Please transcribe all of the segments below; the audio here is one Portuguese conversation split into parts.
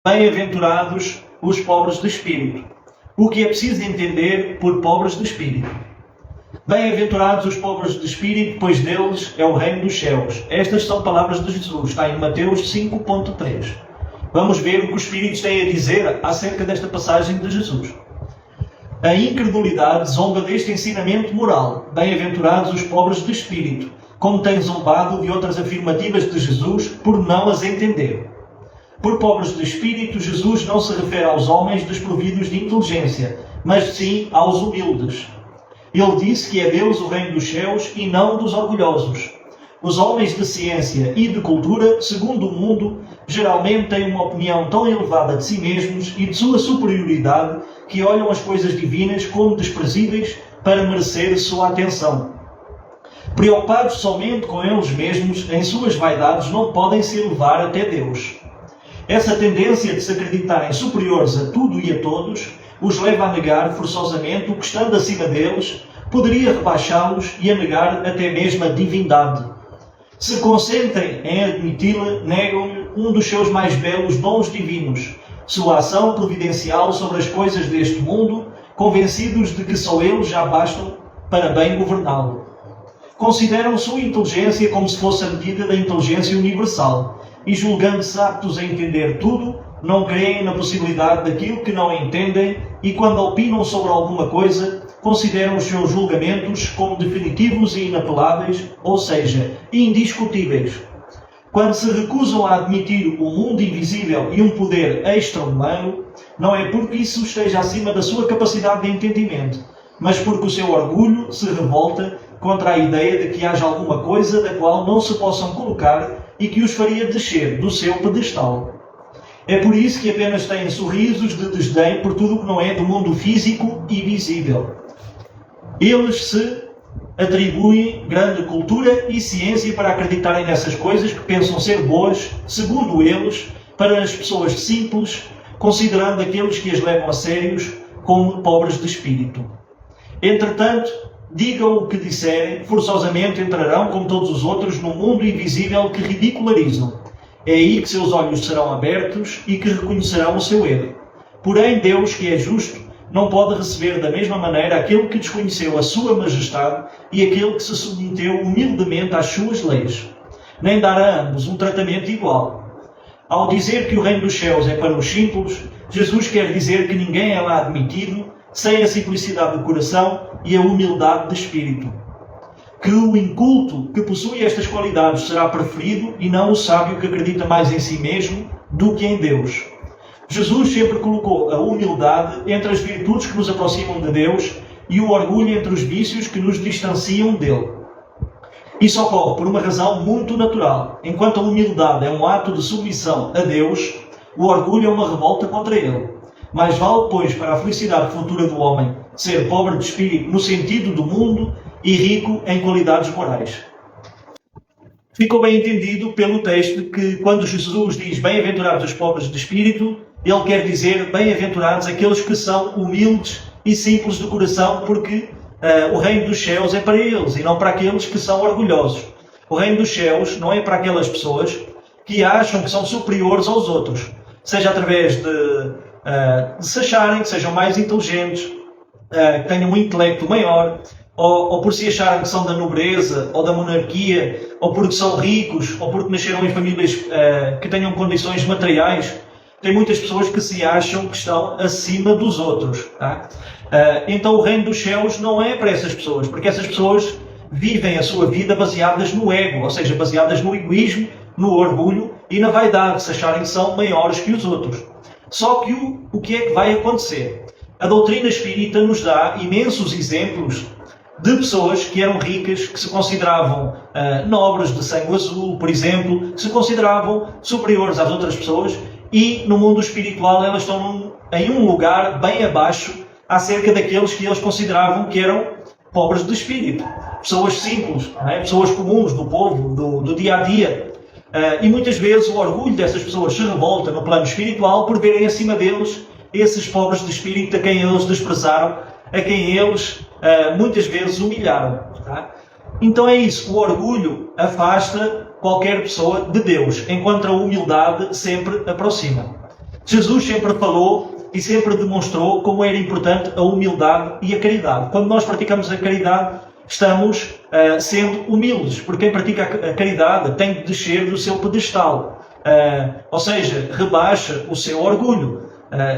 Bem-aventurados os pobres de espírito. O que é preciso entender por pobres de espírito? Bem-aventurados os pobres de espírito, pois deles é o reino dos céus. Estas são palavras de Jesus, está em Mateus 5.3. Vamos ver o que os espíritos têm a dizer acerca desta passagem de Jesus. A incredulidade zomba deste ensinamento moral. Bem-aventurados os pobres de espírito, como tem zombado de outras afirmativas de Jesus por não as entender. Por pobres de espírito, Jesus não se refere aos homens desprovidos de inteligência, mas sim aos humildes. Ele disse que é Deus o reino dos céus e não dos orgulhosos. Os homens de ciência e de cultura, segundo o mundo, geralmente têm uma opinião tão elevada de si mesmos e de sua superioridade que olham as coisas divinas como desprezíveis para merecer sua atenção. Preocupados somente com eles mesmos, em suas vaidades não podem se elevar até Deus. Essa tendência de se acreditarem superiores a tudo e a todos os leva a negar forçosamente o que, estando acima deles, poderia rebaixá-los e a negar até mesmo a divindade. Se consentem em admiti-la, negam-lhe um dos seus mais belos dons divinos, sua ação providencial sobre as coisas deste mundo, convencidos de que só eles já bastam para bem governá-lo. Consideram sua inteligência como se fosse a medida da inteligência universal, e julgando-se aptos a entender tudo, não creem na possibilidade daquilo que não entendem e, quando opinam sobre alguma coisa, consideram os seus julgamentos como definitivos e inapeláveis, ou seja, indiscutíveis. Quando se recusam a admitir o mundo invisível e um poder extra-humano, não é porque isso esteja acima da sua capacidade de entendimento, mas porque o seu orgulho se revolta contra a ideia de que haja alguma coisa da qual não se possam colocar e que os faria descer do seu pedestal. É por isso que apenas têm sorrisos de desdém por tudo o que não é do mundo físico e visível. Eles se atribuem grande cultura e ciência para acreditarem nessas coisas que pensam ser boas, segundo eles, para as pessoas simples, considerando aqueles que as levam a sérios como pobres de espírito. Entretanto, digam o que disserem, forçosamente entrarão, como todos os outros, no mundo invisível que ridicularizam. É aí que seus olhos serão abertos e que reconhecerão o seu erro. Porém, Deus, que é justo, não pode receber da mesma maneira aquele que desconheceu a sua majestade e aquele que se submeteu humildemente às suas leis, nem dar a ambos um tratamento igual. Ao dizer que o reino dos céus é para os simples, Jesus quer dizer que ninguém é lá admitido sem a simplicidade do coração e a humildade de espírito. Que o inculto que possui estas qualidades será preferido e não o sábio que acredita mais em si mesmo do que em Deus. Jesus sempre colocou a humildade entre as virtudes que nos aproximam de Deus e o orgulho entre os vícios que nos distanciam dele. Isso ocorre por uma razão muito natural. Enquanto a humildade é um ato de submissão a Deus, o orgulho é uma revolta contra ele. Mais vale, pois, para a felicidade futura do homem, ser pobre de espírito no sentido do mundo e rico em qualidades morais. Ficou bem entendido pelo texto que, quando Jesus diz bem-aventurados os pobres de espírito, ele quer dizer bem-aventurados aqueles que são humildes e simples de coração, porque o reino dos céus é para eles e não para aqueles que são orgulhosos. O reino dos céus não é para aquelas pessoas que acham que são superiores aos outros, seja através de se acharem que sejam mais inteligentes, que tenham um intelecto maior, ou por se acharem que são da nobreza, ou da monarquia, ou porque são ricos, ou porque nasceram em famílias que tenham condições materiais. Tem muitas pessoas que se acham que estão acima dos outros. Tá? Então o reino dos céus não é para essas pessoas, porque essas pessoas vivem a sua vida baseadas no ego, ou seja, baseadas no egoísmo, no orgulho e na vaidade, se acharem que são maiores que os outros. Só que o que é que vai acontecer? A doutrina espírita nos dá imensos exemplos de pessoas que eram ricas, que se consideravam nobres de sangue azul, por exemplo, que se consideravam superiores às outras pessoas e no mundo espiritual elas estão em um lugar bem abaixo acerca daqueles que eles consideravam que eram pobres de espírito. Pessoas simples, não é? Pessoas comuns do povo, do dia a dia. E muitas vezes o orgulho dessas pessoas se revolta no plano espiritual por verem acima deles esses pobres de espírito a quem eles desprezaram, a quem eles muitas vezes humilharam. Tá? Então é isso, o orgulho afasta qualquer pessoa de Deus, enquanto a humildade sempre aproxima. Jesus sempre falou e sempre demonstrou como era importante a humildade e a caridade. Quando nós praticamos a caridade, estamos sendo humildes, porque quem pratica a caridade tem de descer do seu pedestal. Ou seja, rebaixa o seu orgulho.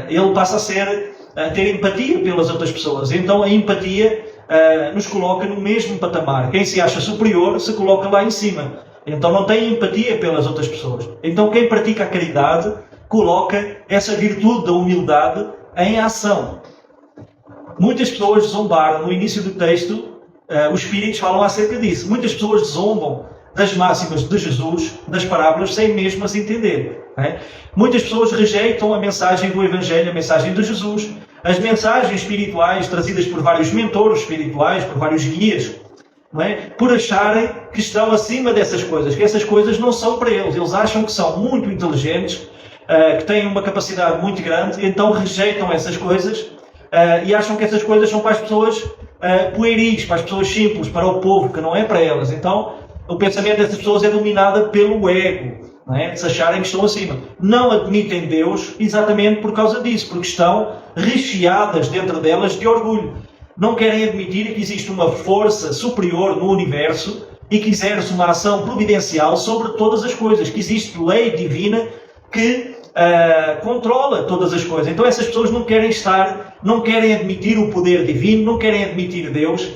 Ele passa a ter empatia pelas outras pessoas. Então a empatia nos coloca no mesmo patamar. Quem se acha superior se coloca lá em cima. Então não tem empatia pelas outras pessoas. Então quem pratica a caridade coloca essa virtude da humildade em ação. Muitas pessoas zombaram no início do texto, os Espíritos falam acerca disso. Muitas pessoas zombam das máximas de Jesus, das parábolas, sem mesmo as entender. Muitas pessoas rejeitam a mensagem do Evangelho, a mensagem de Jesus, as mensagens espirituais trazidas por vários mentores espirituais, por vários guias, por acharem que estão acima dessas coisas, que essas coisas não são para eles. Eles acham que são muito inteligentes, que têm uma capacidade muito grande, então rejeitam essas coisas e acham que essas coisas são para as pessoas pueris, para as pessoas simples, para o povo, que não é para elas. Então, o pensamento dessas pessoas é dominado pelo ego, de se acharem que estão acima. Não admitem Deus exatamente por causa disso, porque estão recheadas dentro delas de orgulho. Não querem admitir que existe uma força superior no universo e que exerce uma ação providencial sobre todas as coisas, que existe lei divina que controla todas as coisas. Então essas pessoas não querem admitir o poder divino, não querem admitir Deus,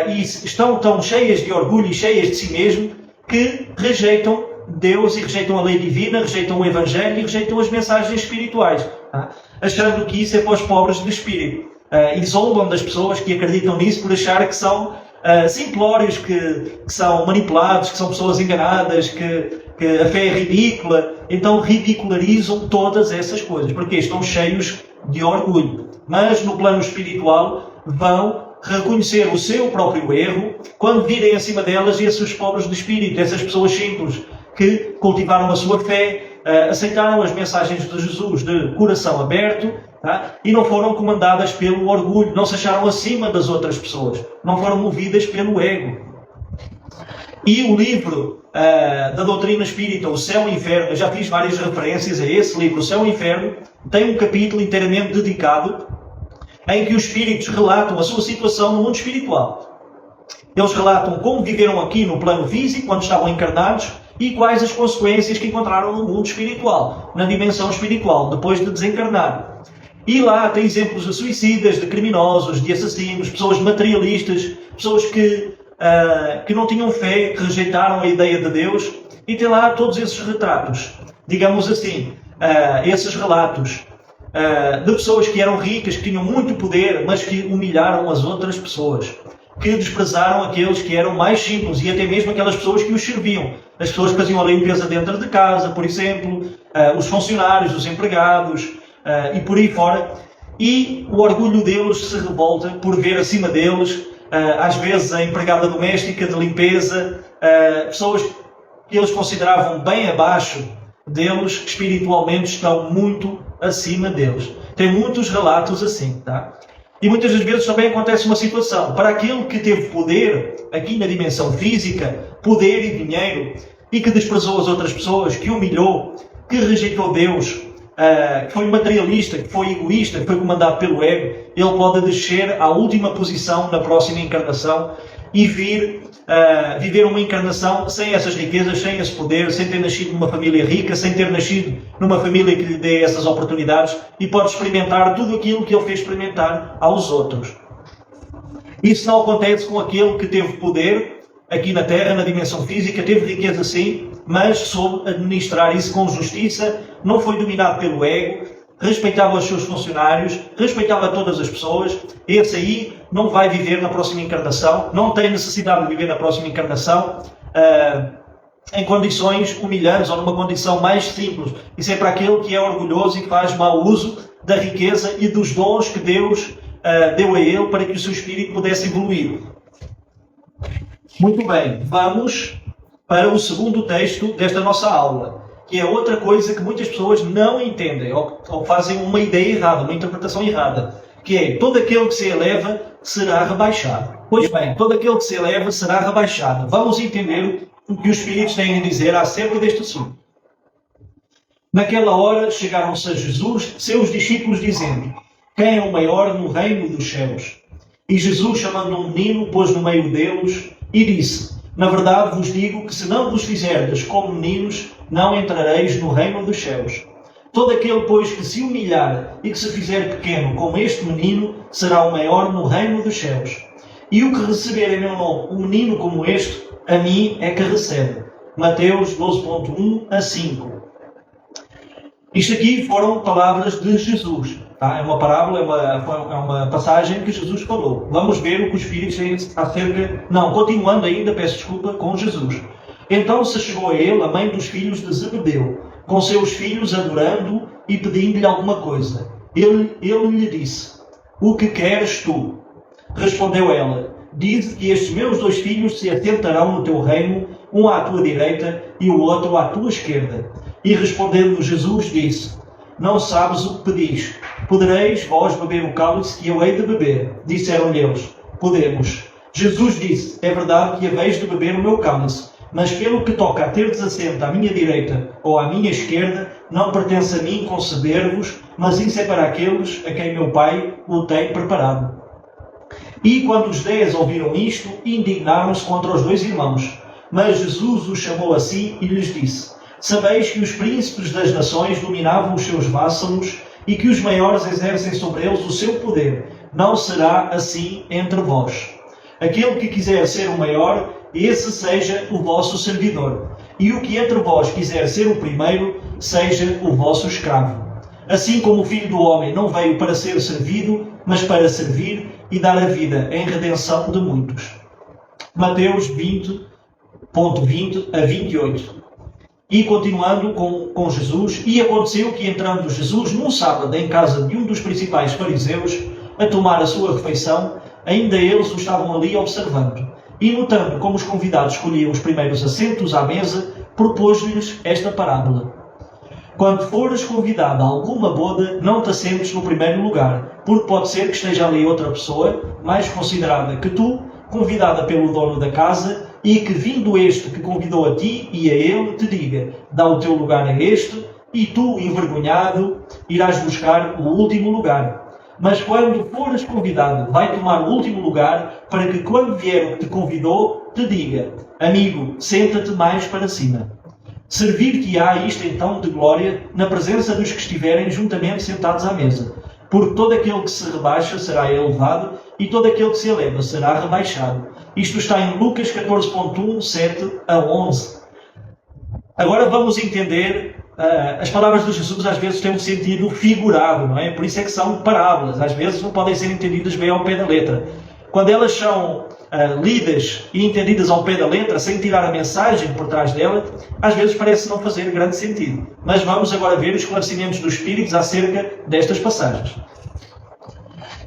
e estão tão cheias de orgulho e cheias de si mesmo que rejeitam Deus e rejeitam a lei divina, rejeitam o Evangelho e rejeitam as mensagens espirituais, achando que isso é para os pobres de espírito. E zombam das pessoas que acreditam nisso por achar que são simplórios, que são manipulados, que são pessoas enganadas, que a fé é ridícula. Então ridicularizam todas essas coisas, porque estão cheios de orgulho. Mas no plano espiritual vão reconhecer o seu próprio erro quando virem acima delas esses pobres de espírito, essas pessoas simples que cultivaram a sua fé, aceitaram as mensagens de Jesus de coração aberto, e não foram comandadas pelo orgulho, não se acharam acima das outras pessoas, não foram movidas pelo ego. E o livro da doutrina espírita, O Céu e o Inferno, eu já fiz várias referências a esse livro, O Céu e o Inferno, tem um capítulo inteiramente dedicado em que os espíritos relatam a sua situação no mundo espiritual. Eles relatam como viveram aqui no plano físico, quando estavam encarnados, e quais as consequências que encontraram no mundo espiritual, na dimensão espiritual, depois de desencarnar. E lá tem exemplos de suicidas, de criminosos, de assassinos, pessoas materialistas, pessoas que não tinham fé, que rejeitaram a ideia de Deus, e tem lá todos esses retratos, digamos assim, esses relatos de pessoas que eram ricas, que tinham muito poder, mas que humilharam as outras pessoas, que desprezaram aqueles que eram mais simples e até mesmo aquelas pessoas que os serviam. As pessoas que faziam a limpeza dentro de casa, por exemplo, os funcionários, os empregados e por aí fora. E o orgulho deles se revolta por ver acima deles, às vezes a empregada doméstica de limpeza, pessoas que eles consideravam bem abaixo deles, que espiritualmente estão muito acima deles. Tem muitos relatos assim, E muitas das vezes também acontece uma situação. Para aquele que teve poder, aqui na dimensão física, poder e dinheiro, e que desprezou as outras pessoas, que humilhou, que rejeitou Deus, que foi materialista, que foi egoísta, que foi comandado pelo ego, ele pode descer à última posição na próxima encarnação e vir viver uma encarnação sem essas riquezas, sem esse poder, sem ter nascido numa família rica, sem ter nascido numa família que lhe dê essas oportunidades, e pode experimentar tudo aquilo que ele fez experimentar aos outros. Isso não acontece com aquele que teve poder aqui na Terra, na dimensão física, teve riqueza sim, mas soube administrar isso com justiça, não foi dominado pelo ego, respeitava os seus funcionários, respeitava todas as pessoas. Esse aí não vai viver na próxima encarnação, não tem necessidade de viver na próxima encarnação em condições humilhantes ou numa condição mais simples. Isso é para aquele que é orgulhoso e que faz mau uso da riqueza e dos dons que Deus deu a ele para que o seu espírito pudesse evoluir. Muito bem, vamos para o segundo texto desta nossa aula, que é outra coisa que muitas pessoas não entendem, ou fazem uma ideia errada, uma interpretação errada, que é: todo aquele que se eleva será rebaixado. Pois bem, todo aquele que se eleva será rebaixado. Vamos entender o que os Espíritos têm a dizer acerca deste assunto. Naquela hora chegaram-se a Jesus seus discípulos, dizendo: quem é o maior no reino dos céus? E Jesus, chamando um menino, pôs no meio deles e disse: na verdade vos digo que se não vos fizerdes como meninos, não entrareis no reino dos céus. Todo aquele, pois, que se humilhar e que se fizer pequeno como este menino, será o maior no reino dos céus. E o que receber em meu nome um menino como este, a mim é que recebe. Mateus 12.1 a 5. Isto aqui foram palavras de Jesus. Tá? É uma parábola, é uma passagem que Jesus falou. Vamos ver o que o Espírito diz acerca... Não, continuando ainda, peço desculpa, com Jesus. Então se chegou a ele a mãe dos filhos de Zebedeu, com seus filhos, adorando e pedindo-lhe alguma coisa. Ele lhe disse: o que queres tu? Respondeu ela: dize que estes meus 2 filhos se assentarão no teu reino, um à tua direita e o outro à tua esquerda. E respondendo Jesus disse: não sabes o que pedis. Podereis vós beber o cálice que eu hei de beber? Disseram-lhe eles: podemos. Jesus disse: é verdade que haveis de beber o meu cálice, mas pelo que toca a teres assento à minha direita ou à minha esquerda, não pertence a mim conceder-vos, mas isso é para aqueles a quem meu Pai o tem preparado. E quando os 10 ouviram isto, indignaram-se contra os 2 irmãos. Mas Jesus os chamou a si e lhes disse: sabeis que os príncipes das nações dominavam os seus vassalos e que os maiores exercem sobre eles o seu poder. Não será assim entre vós. Aquele que quiser ser o maior, esse seja o vosso servidor. E o que entre vós quiser ser o primeiro, seja o vosso escravo. Assim como o Filho do Homem não veio para ser servido, mas para servir e dar a vida em redenção de muitos. Mateus 20.20 a 28. E continuando com Jesus, e aconteceu que entrando Jesus num sábado em casa de um dos principais fariseus, a tomar a sua refeição, ainda eles o estavam ali observando. E notando como os convidados escolhiam os primeiros assentos à mesa, propôs-lhes esta parábola: quando fores convidado a alguma boda, não te assentes no primeiro lugar, porque pode ser que esteja ali outra pessoa, mais considerada que tu, convidada pelo dono da casa, e que, vindo este que convidou a ti e a ele, te diga: dá o teu lugar a este, e tu, envergonhado, irás buscar o último lugar. Mas quando fores convidado, vai tomar o último lugar, para que quando vier o que te convidou, te diga: amigo, senta-te mais para cima. Servir-te-á isto então de glória na presença dos que estiverem juntamente sentados à mesa. Porque todo aquele que se rebaixa será elevado, e todo aquele que se eleva será rebaixado. Isto está em Lucas 14.1, 7 a 11. Agora vamos entender, as palavras de Jesus às vezes têm um sentido figurado, não é? Por isso é que são parábolas. Às vezes não podem ser entendidas bem ao pé da letra. Quando elas são lidas e entendidas ao pé da letra, sem tirar a mensagem por trás dela, às vezes parece não fazer grande sentido. Mas vamos agora ver os esclarecimentos dos Espíritos acerca destas passagens.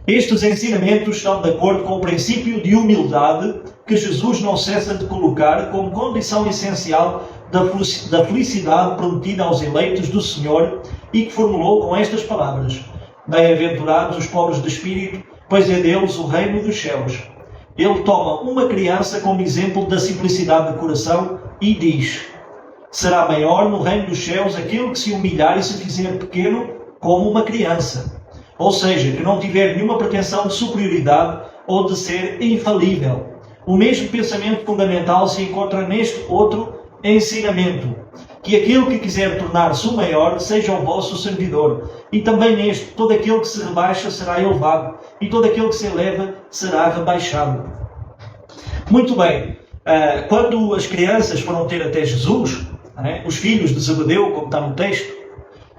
Estes ensinamentos estão de acordo com o princípio de humildade que Jesus não cessa de colocar como condição essencial da felicidade prometida aos eleitos do Senhor e que formulou com estas palavras: bem-aventurados os pobres de espírito, pois é deles o reino dos céus. Ele toma uma criança como exemplo da simplicidade de coração e diz: será maior no reino dos céus aquele que se humilhar e se fizer pequeno como uma criança. Ou seja, que não tiver nenhuma pretensão de superioridade ou de ser infalível. O mesmo pensamento fundamental se encontra neste outro ensinamento: que aquele que quiser tornar-se o maior seja o vosso servidor. E também neste: todo aquele que se rebaixa será elevado, e todo aquele que se eleva será rebaixado. Muito bem, quando as crianças foram ter até Jesus, os filhos de Zebedeu, como está no texto,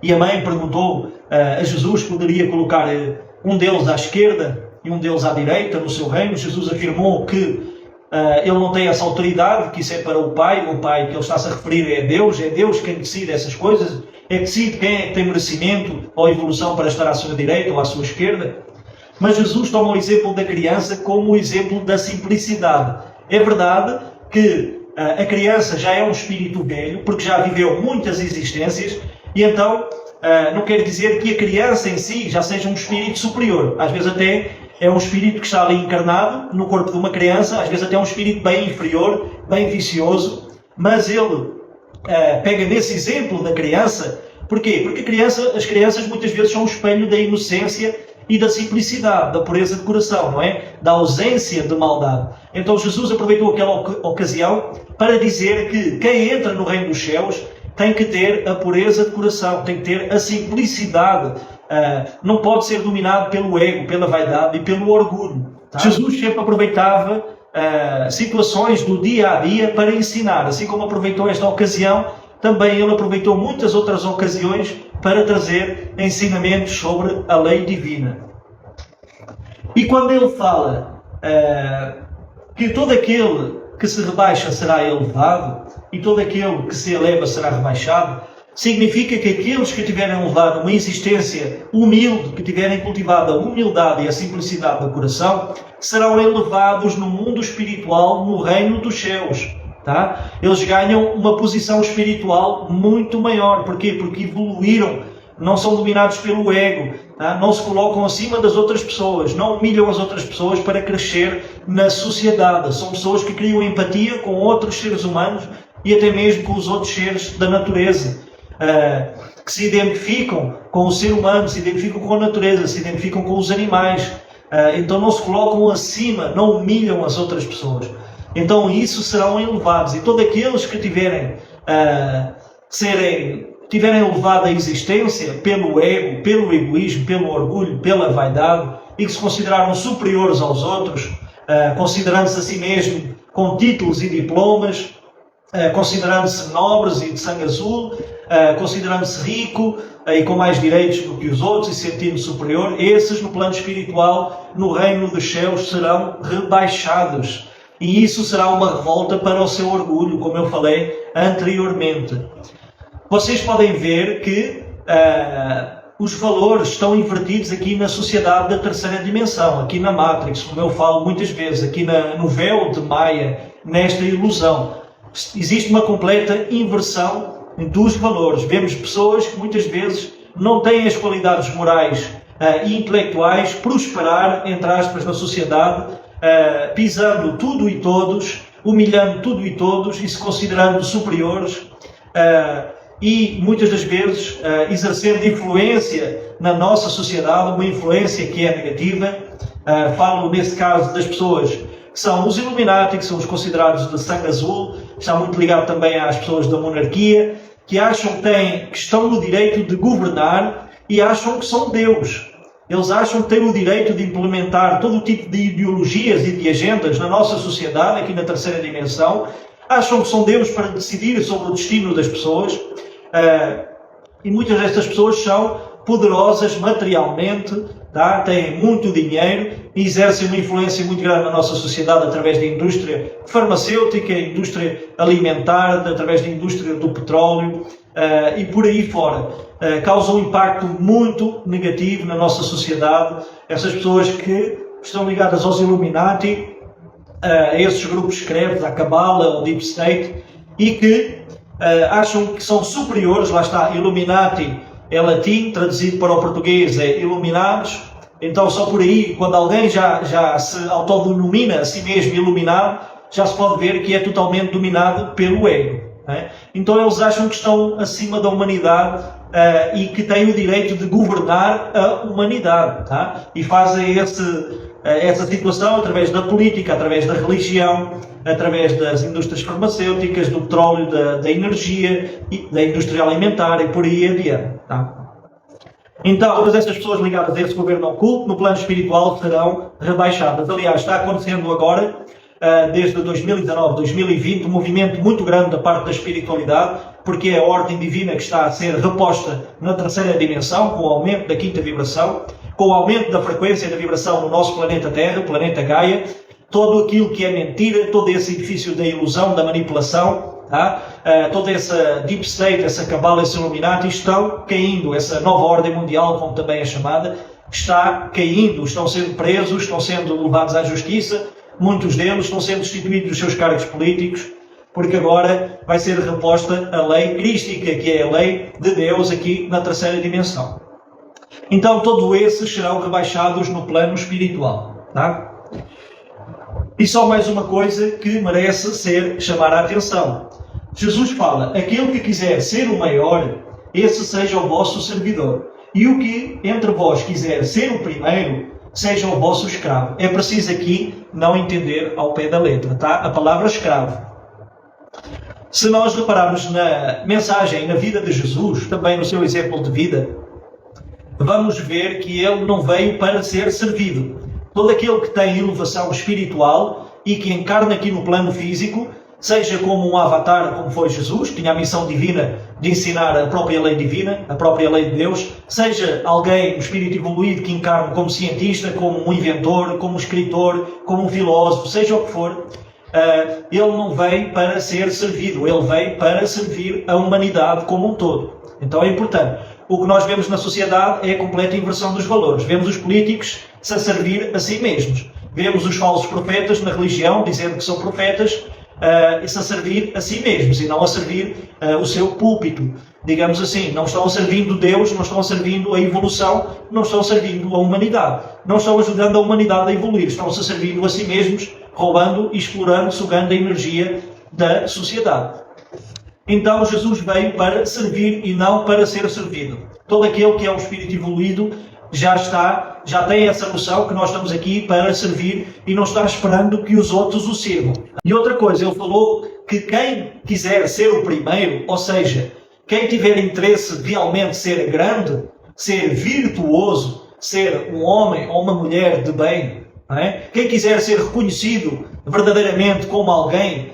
e a mãe perguntou a Jesus se poderia colocar um deles à esquerda e um deles à direita no seu reino, Jesus afirmou que ele não tem essa autoridade, que isso é para o Pai que ele está-se a referir é Deus quem decide essas coisas, é que decide quem é que tem merecimento ou evolução para estar à sua direita ou à sua esquerda. Mas Jesus toma o exemplo da criança como o exemplo da simplicidade. É verdade que a criança já é um espírito velho, porque já viveu muitas existências, e então não quer dizer que a criança em si já seja um espírito superior. Às vezes até é um espírito que está ali encarnado no corpo de uma criança, às vezes até é um espírito bem inferior, bem vicioso, mas ele pega nesse exemplo da criança Porquê? Porque as crianças muitas vezes são o espelho da inocência e da simplicidade, da pureza de coração, não é? Da ausência de maldade. Então Jesus aproveitou aquela ocasião para dizer que quem entra no reino dos céus tem que ter a pureza de coração, tem que ter a simplicidade, não pode ser dominado pelo ego, pela vaidade e pelo orgulho. Tá? Jesus sempre aproveitava situações do dia a dia para ensinar, assim como aproveitou esta ocasião, também ele aproveitou muitas outras ocasiões para trazer ensinamentos sobre a lei divina. E quando ele fala que todo aquele que se rebaixa será elevado e todo aquele que se eleva será rebaixado, significa que aqueles que tiverem levado uma existência humilde, que tiverem cultivado a humildade e a simplicidade do coração, serão elevados no mundo espiritual, no reino dos céus. Tá? Eles ganham uma posição espiritual muito maior. Porquê? Porque evoluíram, não são dominados pelo ego, tá? Não se colocam acima das outras pessoas, não humilham as outras pessoas para crescer na sociedade. São pessoas que criam empatia com outros seres humanos e até mesmo com os outros seres da natureza, que se identificam com o ser humano, se identificam com a natureza, se identificam com os animais. Então não se colocam acima, não humilham as outras pessoas. Então isso serão elevados. E todos aqueles que tiverem elevado a existência pelo ego, pelo egoísmo, pelo orgulho, pela vaidade, e que se consideraram superiores aos outros, considerando-se a si mesmo com títulos e diplomas, considerando-se nobres e de sangue azul, considerando-se rico e com mais direitos do que os outros e sentindo-se superior, esses no plano espiritual, no reino dos céus, serão rebaixados. E isso será uma revolta para o seu orgulho, como eu falei anteriormente. Vocês podem ver que os valores estão invertidos aqui na sociedade da terceira dimensão, aqui na Matrix, como eu falo muitas vezes, aqui no véu de Maia, nesta ilusão. Existe uma completa inversão dos valores. Vemos pessoas que muitas vezes não têm as qualidades morais e intelectuais prosperar, entre aspas, na sociedade, pisando tudo e todos, humilhando tudo e todos e se considerando superiores e muitas das vezes exercendo influência na nossa sociedade, uma influência que é negativa. Falo nesse caso das pessoas que são os Illuminati, que são os considerados de sangue azul, está muito ligado também às pessoas da monarquia, que acham que estão no direito de governar e acham que são Deus. Eles acham que têm o direito de implementar todo o tipo de ideologias e de agendas na nossa sociedade, aqui na terceira dimensão. Acham que são Deus para decidir sobre o destino das pessoas. E muitas destas pessoas são poderosas materialmente, tá? Têm muito dinheiro e exercem uma influência muito grande na nossa sociedade através da indústria farmacêutica, indústria alimentar, através da indústria do petróleo e por aí fora. Causam um impacto muito negativo na nossa sociedade. Essas pessoas que estão ligadas aos Illuminati, a esses grupos secretos, à Cabala, ao Deep State, e que acham que são superiores. Lá está, Illuminati é latim, traduzido para o português é iluminados. Então só por aí, quando alguém já se autodenomina a si mesmo iluminado, já se pode ver que é totalmente dominado pelo ego. Né? Então eles acham que estão acima da humanidade e que têm o direito de governar a humanidade. Tá? E fazem essa situação através da política, através da religião, através das indústrias farmacêuticas, do petróleo, da energia, da indústria alimentar e por aí adiante. Tá? Então, todas estas pessoas ligadas a esse governo oculto, no plano espiritual, serão rebaixadas. Aliás, está acontecendo agora, desde 2019, 2020, um movimento muito grande da parte da espiritualidade, porque é a ordem divina que está a ser reposta na terceira dimensão, com o aumento da quinta vibração, com o aumento da frequência da vibração no nosso planeta Terra, o planeta Gaia. Todo aquilo que é mentira, todo esse edifício da ilusão, da manipulação, tá? Toda essa Deep State, essa Cabala, esse Illuminati estão caindo. Essa nova ordem mundial, como também é chamada, está caindo. Estão sendo presos, estão sendo levados à justiça. Muitos deles estão sendo destituídos dos seus cargos políticos, porque agora vai ser reposta a lei crística, que é a lei de Deus aqui na terceira dimensão. Então todos esses serão rebaixados no plano espiritual. Tá? E só mais uma coisa que merece chamar a atenção. Jesus fala, aquele que quiser ser o maior, esse seja o vosso servidor. E o que entre vós quiser ser o primeiro, seja o vosso escravo. É preciso aqui não entender ao pé da letra, tá? A palavra escravo. Se nós repararmos na mensagem, na vida de Jesus, também no seu exemplo de vida, vamos ver que ele não veio para ser servido. Todo aquele que tem elevação espiritual e que encarna aqui no plano físico, seja como um avatar, como foi Jesus, que tinha a missão divina de ensinar a própria lei divina, a própria lei de Deus, seja alguém, um espírito evoluído que encarna como cientista, como um inventor, como um escritor, como um filósofo, seja o que for, ele não veio para ser servido, ele veio para servir a humanidade como um todo. Então é importante. O que nós vemos na sociedade é a completa inversão dos valores. Vemos os políticos-se a servir a si mesmos. Vemos os falsos profetas na religião, dizendo que são profetas, a servir a si mesmos e não a servir o seu púlpito. Digamos assim, não estão servindo Deus, não estão servindo a evolução, não estão servindo a humanidade. Não estão ajudando a humanidade a evoluir, estão-se servindo a si mesmos, roubando e explorando, sugando a energia da sociedade. Então Jesus veio para servir e não para ser servido. Todo aquele que é um espírito evoluído já tem essa noção que nós estamos aqui para servir e não está esperando que os outros o sirvam. E outra coisa, ele falou que quem quiser ser o primeiro, ou seja, quem tiver interesse realmente ser grande, ser virtuoso, ser um homem ou uma mulher de bem, não é? Quem quiser ser reconhecido verdadeiramente como alguém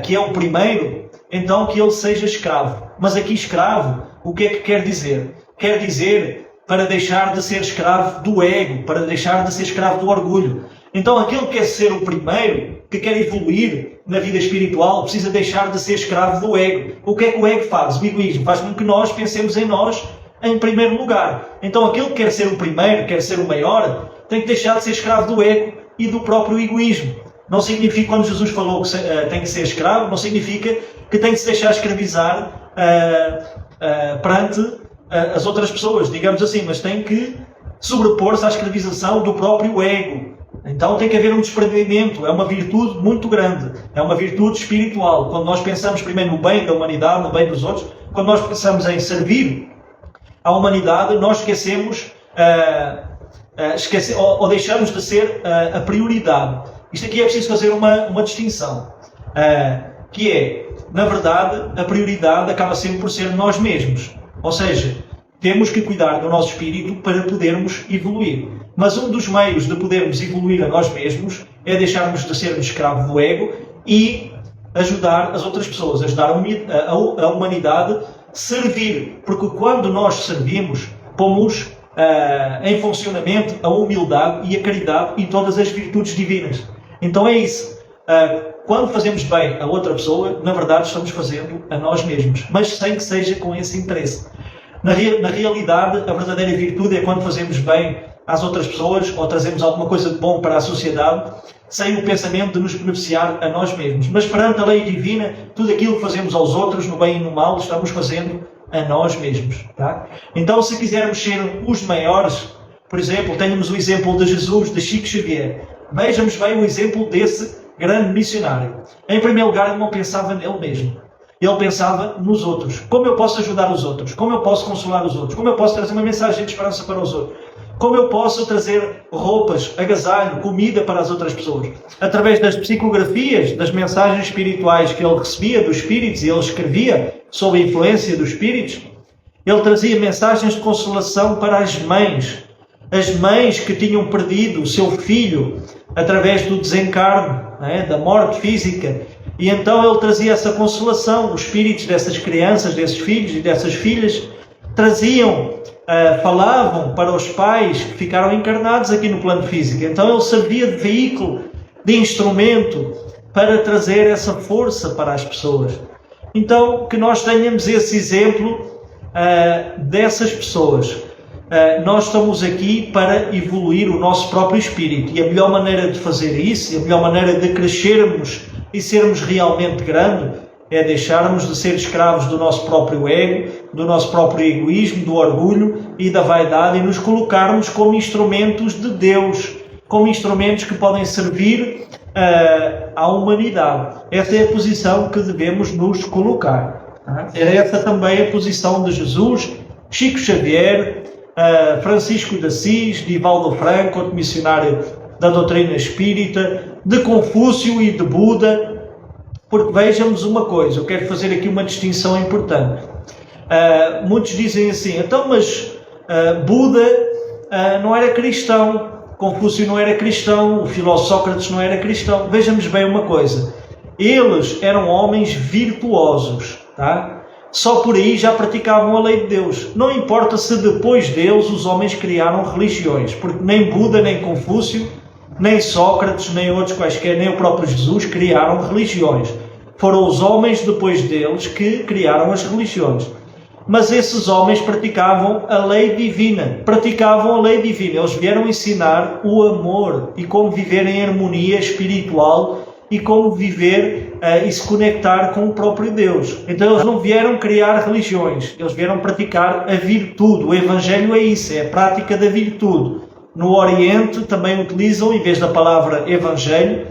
que é o primeiro, então que ele seja escravo. Mas aqui escravo, o que é que quer dizer? Quer dizer para deixar de ser escravo do ego, para deixar de ser escravo do orgulho. Então aquele que quer ser o primeiro, que quer evoluir na vida espiritual, precisa deixar de ser escravo do ego. O que é que o ego faz? O egoísmo faz com que nós pensemos em nós em primeiro lugar. Então aquele que quer ser o primeiro, quer ser o maior, tem que deixar de ser escravo do ego e do próprio egoísmo. Não significa, quando Jesus falou que tem que ser escravo, não significa que tem que se deixar escravizar perante as outras pessoas, digamos assim, mas tem que sobrepor-se à escravização do próprio ego. Então tem que haver um desprendimento, é uma virtude muito grande, é uma virtude espiritual. Quando nós pensamos primeiro no bem da humanidade, no bem dos outros, quando nós pensamos em servir à humanidade, nós esquecemos, ou deixamos de ser a prioridade. Isto aqui é preciso fazer uma distinção, que é, na verdade, a prioridade acaba sempre por ser nós mesmos. Ou seja, temos que cuidar do nosso espírito para podermos evoluir. Mas um dos meios de podermos evoluir a nós mesmos é deixarmos de sermos escravos do ego e ajudar as outras pessoas, ajudar a humanidade a servir. Porque quando nós servimos, pomos em funcionamento a humildade e a caridade e todas as virtudes divinas. Então é isso. Quando fazemos bem a outra pessoa, na verdade estamos fazendo a nós mesmos, mas sem que seja com esse interesse. Na realidade, a verdadeira virtude é quando fazemos bem às outras pessoas ou trazemos alguma coisa de bom para a sociedade, sem o pensamento de nos beneficiar a nós mesmos. Mas perante a lei divina, tudo aquilo que fazemos aos outros, no bem e no mal, estamos fazendo a nós mesmos. Tá? Então, se quisermos ser os maiores, por exemplo, tenhamos o exemplo de Jesus, de Chico Xavier. Vejamos bem o exemplo desse grande missionário. Em primeiro lugar, ele não pensava nele mesmo. Ele pensava nos outros. Como eu posso ajudar os outros? Como eu posso consolar os outros? Como eu posso trazer uma mensagem de esperança para os outros? Como eu posso trazer roupas, agasalho, comida para as outras pessoas? Através das psicografias, das mensagens espirituais que ele recebia dos espíritos, e ele escrevia sob a influência dos espíritos, ele trazia mensagens de consolação para as mães que tinham perdido o seu filho através do desencarne, da morte física. E então ele trazia essa consolação. Os espíritos dessas crianças, desses filhos e dessas filhas, falavam para os pais que ficaram encarnados aqui no plano físico. Então ele servia de veículo, de instrumento, para trazer essa força para as pessoas. Então, que nós tenhamos esse exemplo dessas pessoas. Nós estamos aqui para evoluir o nosso próprio espírito. E a melhor maneira de fazer isso, a melhor maneira de crescermos e sermos realmente grandes, é deixarmos de ser escravos do nosso próprio ego, do nosso próprio egoísmo, do orgulho e da vaidade, e nos colocarmos como instrumentos de Deus, como instrumentos que podem servir à humanidade. Essa é a posição que devemos nos colocar. Era essa também a posição de Jesus, Chico Xavier, Francisco de Assis, Divaldo Franco, outro missionário da doutrina espírita, de Confúcio e de Buda. Porque vejamos uma coisa, eu quero fazer aqui uma distinção importante. Muitos dizem assim, então mas Buda não era cristão, Confúcio não era cristão, o filósofo Sócrates não era cristão. Vejamos bem uma coisa, eles eram homens virtuosos, tá? Só por aí já praticavam a lei de Deus. Não importa se depois deles os homens criaram religiões, porque nem Buda, nem Confúcio, nem Sócrates, nem outros quaisquer, nem o próprio Jesus criaram religiões. Foram os homens depois deles que criaram as religiões. Mas esses homens praticavam a lei divina. Praticavam a lei divina. Eles vieram ensinar o amor e como viver em harmonia espiritual e como viver e se conectar com o próprio Deus. Então eles não vieram criar religiões. Eles vieram praticar a virtude. O Evangelho é isso, é a prática da virtude. No Oriente também utilizam, em vez da palavra Evangelho,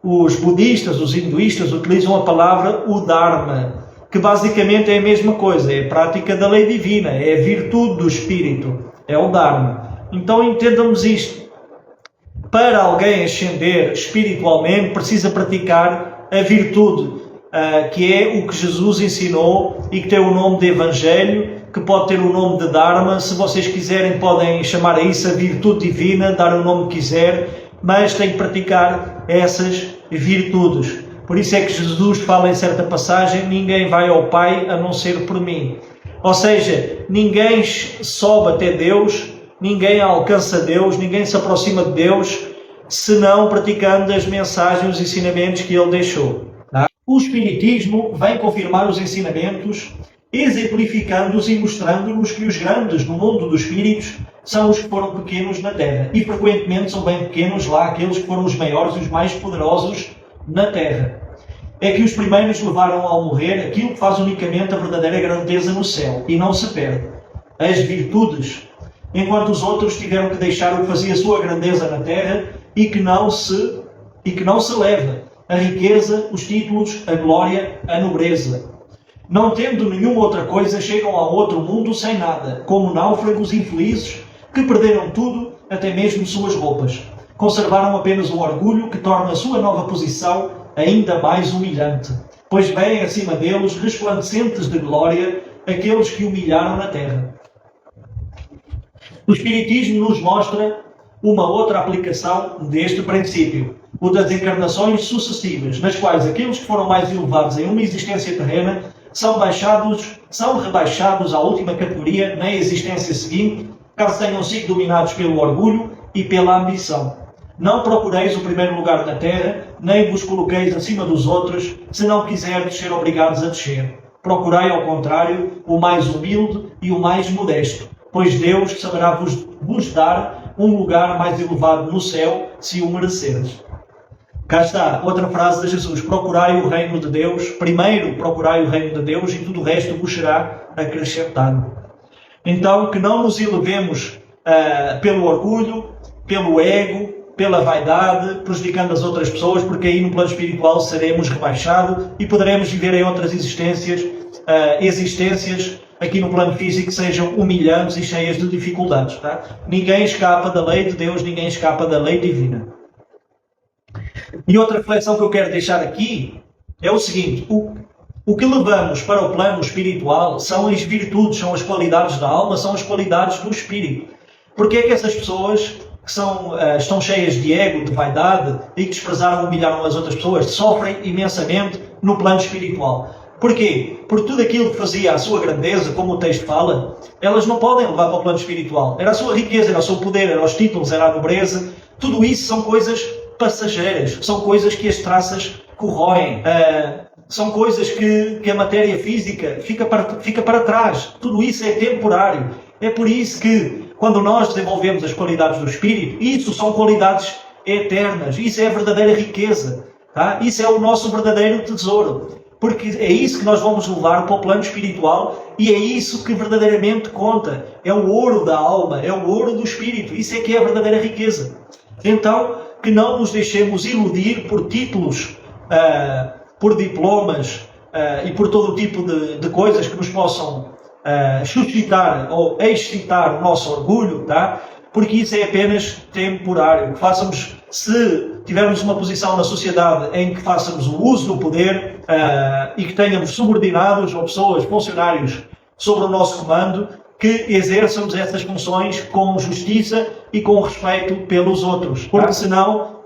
os budistas, os hinduístas utilizam a palavra o Dharma, que basicamente é a mesma coisa, é a prática da lei divina, é a virtude do Espírito, é o Dharma. Então entendamos isto. Para alguém ascender espiritualmente, precisa praticar a virtude, que é o que Jesus ensinou e que tem o nome de Evangelho, que pode ter o nome de Dharma. Se vocês quiserem, podem chamar a isso a virtude divina, dar o nome que quiser, mas tem que praticar essas virtudes. Por isso é que Jesus fala em certa passagem, ninguém vai ao Pai a não ser por mim. Ou seja, ninguém sobe até Deus, ninguém alcança Deus, ninguém se aproxima de Deus, senão praticando as mensagens, os ensinamentos que Ele deixou. O Espiritismo vem confirmar os ensinamentos, exemplificando-os e mostrando-nos que os grandes no mundo dos espíritos são os que foram pequenos na Terra. E frequentemente são bem pequenos lá aqueles que foram os maiores e os mais poderosos na Terra. É que os primeiros levaram ao morrer aquilo que faz unicamente a verdadeira grandeza no céu e não se perde, as virtudes, enquanto os outros tiveram que deixar o que fazia a sua grandeza na Terra e que não se leva a riqueza, os títulos, a glória, a nobreza. Não tendo nenhuma outra coisa, chegam a outro mundo sem nada, como náufragos infelizes que perderam tudo, até mesmo suas roupas. Conservaram apenas o orgulho que torna a sua nova posição ainda mais humilhante, pois vêm acima deles, resplandecentes de glória, aqueles que humilharam na terra. O Espiritismo nos mostra uma outra aplicação deste princípio, o das encarnações sucessivas, nas quais aqueles que foram mais elevados em uma existência terrena são rebaixados à última categoria na existência seguinte, caso tenham sido dominados pelo orgulho e pela ambição. Não procureis o primeiro lugar na terra, nem vos coloqueis acima dos outros, se não quiserdes ser obrigados a descer. Procurai, ao contrário, o mais humilde e o mais modesto, pois Deus saberá vos dar um lugar mais elevado no céu, se o mereceres. Cá está, outra frase de Jesus. Procurai o reino de Deus, primeiro procurai o reino de Deus e tudo o resto vos será acrescentado. Então, que não nos elevemos pelo orgulho, pelo ego, pela vaidade, prejudicando as outras pessoas, porque aí no plano espiritual seremos rebaixados e poderemos viver em outras existências aqui no plano físico que sejam humilhantes e cheias de dificuldades. Tá? Ninguém escapa da lei de Deus, ninguém escapa da lei divina. E outra reflexão que eu quero deixar aqui é o seguinte: o que levamos para o plano espiritual são as virtudes, são as qualidades da alma, são as qualidades do espírito. Porque é que essas pessoas que estão cheias de ego, de vaidade e que desprezaram, humilharam as outras pessoas, sofrem imensamente no plano espiritual? Porquê? Porque tudo aquilo que fazia a sua grandeza, como o texto fala, elas não podem levar para o plano espiritual. Era a sua riqueza, era o seu poder, eram os títulos, era a nobreza. Tudo isso são coisas passageiras, são coisas que as traças corroem, são coisas que a matéria física fica para trás. Tudo isso é temporário. É por isso que, quando nós desenvolvemos as qualidades do Espírito, isso são qualidades eternas, isso é a verdadeira riqueza, tá? Isso é o nosso verdadeiro tesouro, porque é isso que nós vamos levar para o plano espiritual e é isso que verdadeiramente conta. É o ouro da alma, é o ouro do Espírito, isso é que é a verdadeira riqueza. Então, que não nos deixemos iludir por títulos, por diplomas, e por todo o tipo de coisas que nos possam suscitar ou excitar o nosso orgulho, tá? Porque isso é apenas temporário. Que façamos, se tivermos uma posição na sociedade em que façamos o uso do poder e que tenhamos subordinados ou pessoas, funcionários sobre o nosso comando, que exerçamos essas funções com justiça e com respeito pelos outros. Porque senão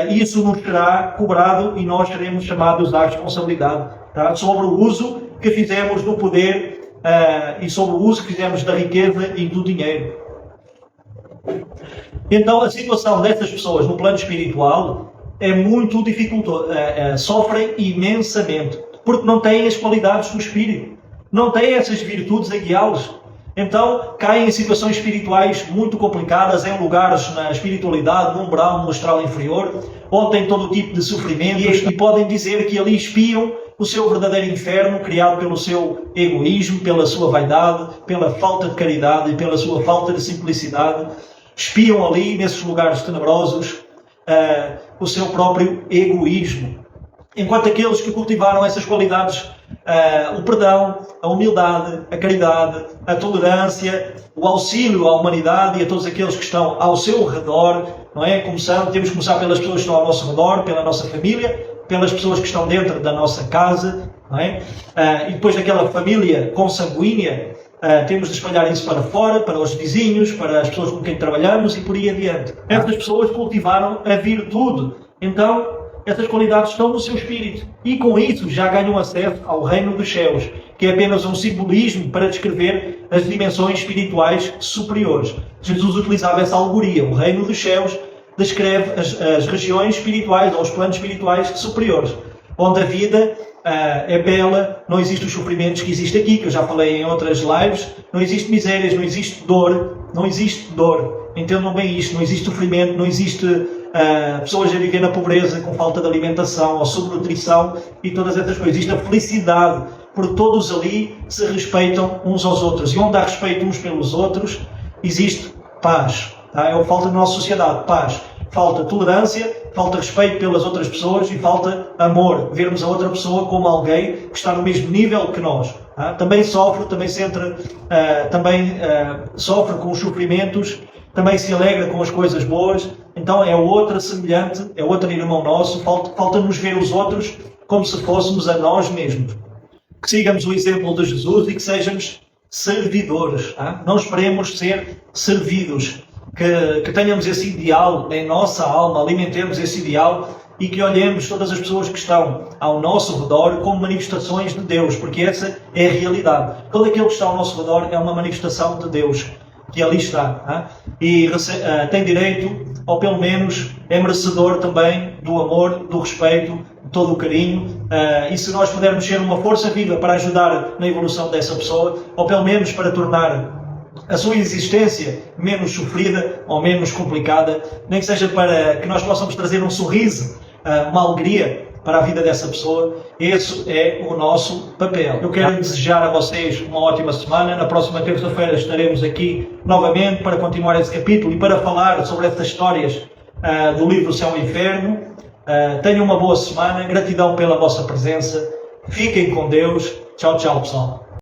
isso nos será cobrado e nós seremos chamados à responsabilidade, tá? Sobre o uso que fizemos do poder e sobre o uso que fizemos da riqueza e do dinheiro. Então a situação dessas pessoas no plano espiritual é muito dificultosa, sofrem imensamente, porque não têm as qualidades do Espírito, não têm essas virtudes a guiá-los. Então caem em situações espirituais muito complicadas, em lugares na espiritualidade, no umbral, no astral inferior, onde têm todo o tipo de sofrimentos e podem dizer que ali espiam o seu verdadeiro inferno, criado pelo seu egoísmo, pela sua vaidade, pela falta de caridade e pela sua falta de simplicidade. Espiam ali, nesses lugares tenebrosos, o seu próprio egoísmo. Enquanto aqueles que cultivaram essas qualidades, o perdão, a humildade, a caridade, a tolerância, o auxílio à humanidade e a todos aqueles que estão ao seu redor, não é? Temos que começar pelas pessoas que estão ao nosso redor, pela nossa família, pelas pessoas que estão dentro da nossa casa, não é? E depois daquela família consanguínea, temos de espalhar isso para fora, para os vizinhos, para as pessoas com quem trabalhamos e por aí adiante. Essas pessoas cultivaram a virtude. Então, essas qualidades estão no seu espírito. E com isso já ganham acesso ao reino dos céus, que é apenas um simbolismo para descrever as dimensões espirituais superiores. Jesus utilizava essa alegoria. O reino dos céus descreve as regiões espirituais ou os planos espirituais superiores, onde a vida é bela, não existem os sofrimentos que existem aqui, que eu já falei em outras lives, não existe misérias, não existe dor, entendam bem isto, não existe sofrimento, não existe pessoas a viver na pobreza, com falta de alimentação ou subnutrição e todas essas coisas, existe a felicidade, porque todos ali se respeitam uns aos outros, e onde há respeito uns pelos outros, existe paz, tá? É o que falta na nossa sociedade, paz. Falta tolerância, falta respeito pelas outras pessoas e falta amor. Vermos a outra pessoa como alguém que está no mesmo nível que nós. Tá? Também sofre, sofre com os sofrimentos, também se alegra com as coisas boas. Então é outra semelhante, é outro irmão nosso. Falta-nos ver os outros como se fôssemos a nós mesmos. Que sigamos o exemplo de Jesus e que sejamos servidores. Tá? Não esperemos ser servidos. Que tenhamos esse ideal em nossa alma, alimentemos esse ideal e que olhemos todas as pessoas que estão ao nosso redor como manifestações de Deus, porque essa é a realidade. Todo aquele que está ao nosso redor é uma manifestação de Deus, que ali está. E tem direito, ou pelo menos é merecedor também do amor, do respeito, de todo o carinho. E se nós pudermos ser uma força viva para ajudar na evolução dessa pessoa, ou pelo menos para tornar a sua existência menos sofrida ou menos complicada, nem que seja para que nós possamos trazer um sorriso, uma alegria para a vida dessa pessoa, esse é o nosso papel. Eu quero desejar a vocês uma ótima semana. Na próxima terça-feira estaremos aqui novamente para continuar esse capítulo e para falar sobre estas histórias do livro Céu e Inferno. Tenham uma boa semana, gratidão pela vossa presença, fiquem com Deus. Tchau, tchau, pessoal.